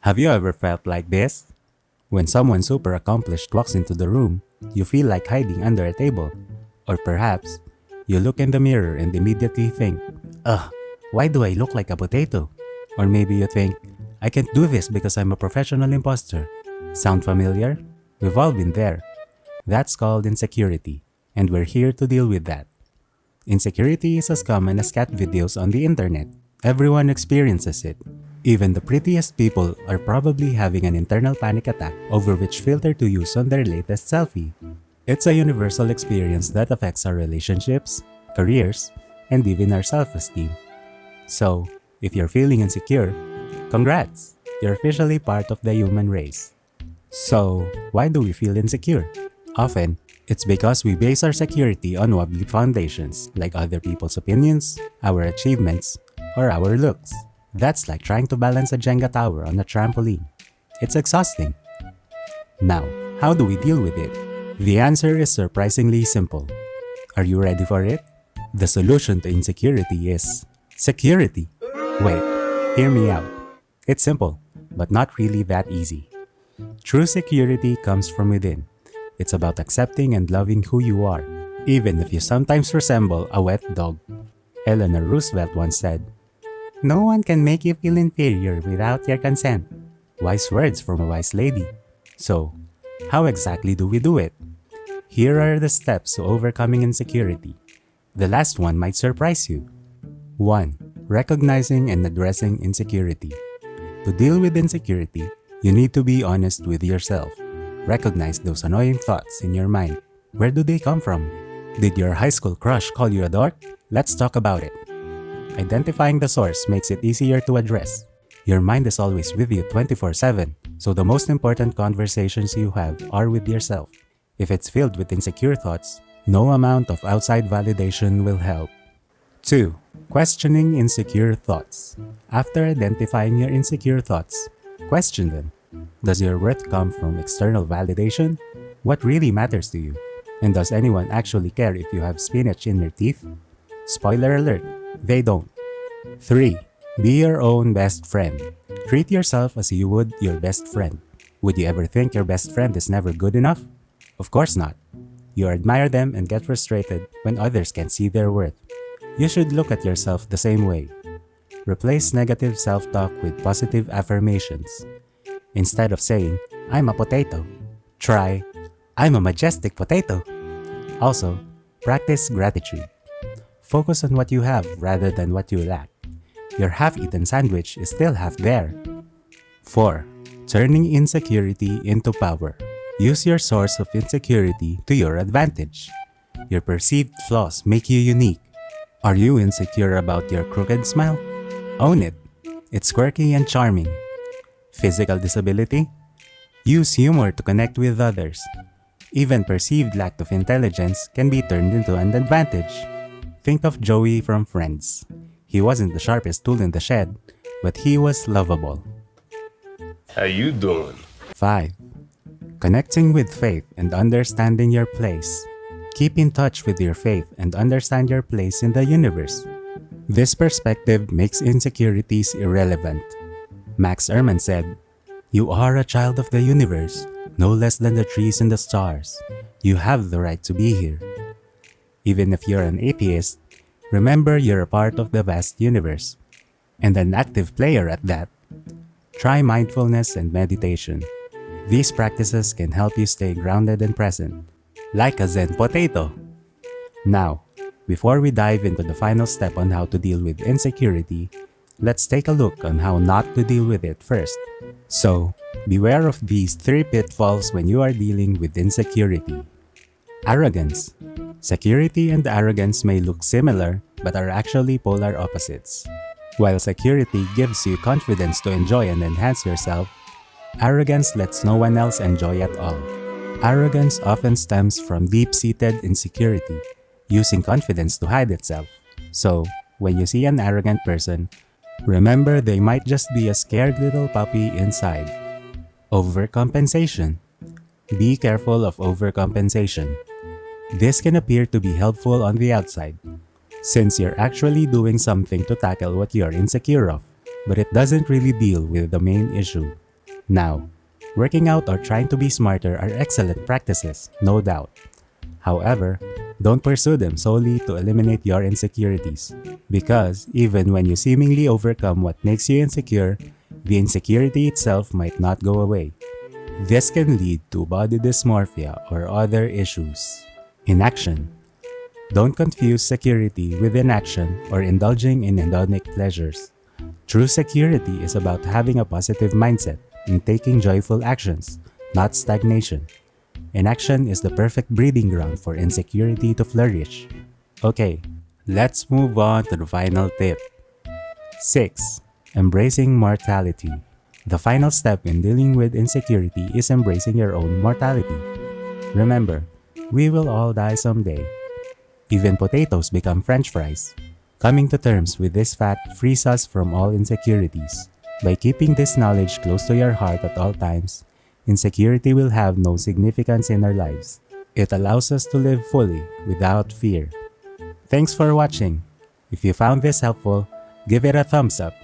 Have you ever felt like this? When someone super accomplished walks into the room, you feel like hiding under a table. Or perhaps, you look in the mirror and immediately think, ugh, why do I look like a potato? Or maybe you think, I can't do this because I'm a professional imposter. Sound familiar? We've all been there. That's called insecurity, and we're here to deal with that. Insecurity is as common as cat videos on the internet. Everyone experiences it. Even the prettiest people are probably having an internal panic attack over which filter to use on their latest selfie. It's a universal experience that affects our relationships, careers, and even our self-esteem. So, if you're feeling insecure, congrats! You're officially part of the human race. So, why do we feel insecure? Often, it's because we base our security on wobbly foundations like other people's opinions, our achievements, or our looks. That's like trying to balance a Jenga tower on a trampoline. It's exhausting. Now, how do we deal with it? The answer is surprisingly simple. Are you ready for it? The solution to insecurity is security. Wait, hear me out. It's simple, but not really that easy. True security comes from within. It's about accepting and loving who you are, even if you sometimes resemble a wet dog. Eleanor Roosevelt once said, "No one can make you feel inferior without your consent." Wise words from a wise lady. So, how exactly do we do it? Here are the steps to overcoming insecurity. The last one might surprise you. 1. Recognizing and addressing insecurity. To deal with insecurity, you need to be honest with yourself. Recognize those annoying thoughts in your mind. Where do they come from? Did your high school crush call you a dork? Let's talk about it. Identifying the source makes it easier to address. Your mind is always with you 24/7, so the most important conversations you have are with yourself. If it's filled with insecure thoughts, no amount of outside validation will help. 2. Questioning insecure thoughts. After identifying your insecure thoughts, question them. Does your worth come from external validation? What really matters to you? And does anyone actually care if you have spinach in your teeth? Spoiler alert, they don't. 3. Be your own best friend. Treat yourself as you would your best friend. Would you ever think your best friend is never good enough? Of course not. You admire them and get frustrated when others can't see their worth. You should look at yourself the same way. Replace negative self-talk with positive affirmations. Instead of saying, "I'm a potato," try, "I'm a majestic potato." Also, practice gratitude. Focus on what you have rather than what you lack. Your half-eaten sandwich is still half there. 4. Turning insecurity into power. Use your source of insecurity to your advantage. Your perceived flaws make you unique. Are you insecure about your crooked smile? Own it. It's quirky and charming. Physical disability? Use humor to connect with others. Even perceived lack of intelligence can be turned into an advantage. Think of Joey from Friends. He wasn't the sharpest tool in the shed, but he was lovable. How you doing? 5. Connecting with faith and understanding your place. Keep in touch with your faith and understand your place in the universe. This perspective makes insecurities irrelevant. Max Ehrmann said, "You are a child of the universe, no less than the trees and the stars. You have the right to be here." Even if you're an atheist, remember you're a part of the vast universe, and an active player at that. Try mindfulness and meditation. These practices can help you stay grounded and present, like a Zen potato. Now, before we dive into the final step on how to deal with insecurity, let's take a look on how not to deal with it first. So, beware of these 3 pitfalls when you are dealing with insecurity. Arrogance. Security and arrogance may look similar, but are actually polar opposites. While security gives you confidence to enjoy and enhance yourself, arrogance lets no one else enjoy at all. Arrogance often stems from deep-seated insecurity, using confidence to hide itself. So, when you see an arrogant person, remember they might just be a scared little puppy inside. Overcompensation. Be careful of overcompensation. This can appear to be helpful on the outside, since you're actually doing something to tackle what you're insecure of, but it doesn't really deal with the main issue. Now, working out or trying to be smarter are excellent practices, no doubt. However, don't pursue them solely to eliminate your insecurities, because even when you seemingly overcome what makes you insecure, the insecurity itself might not go away. This can lead to body dysmorphia or other issues. Inaction. Don't confuse security with inaction or indulging in hedonic pleasures. True security is about having a positive mindset and taking joyful actions, not stagnation. Inaction is the perfect breeding ground for insecurity to flourish. Okay, let's move on to the final tip. 6. Embracing mortality. The final step in dealing with insecurity is embracing your own mortality. Remember, we will all die someday. Even potatoes become french fries. Coming to terms with this fact frees us from all insecurities. By keeping this knowledge close to your heart at all times, insecurity will have no significance in our lives. It allows us to live fully without fear. Thanks for watching. If you found this helpful, give it a thumbs up,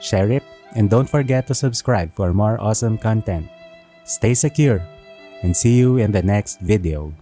share it, and don't forget to subscribe for more awesome content. Stay secure, and see you in the next video.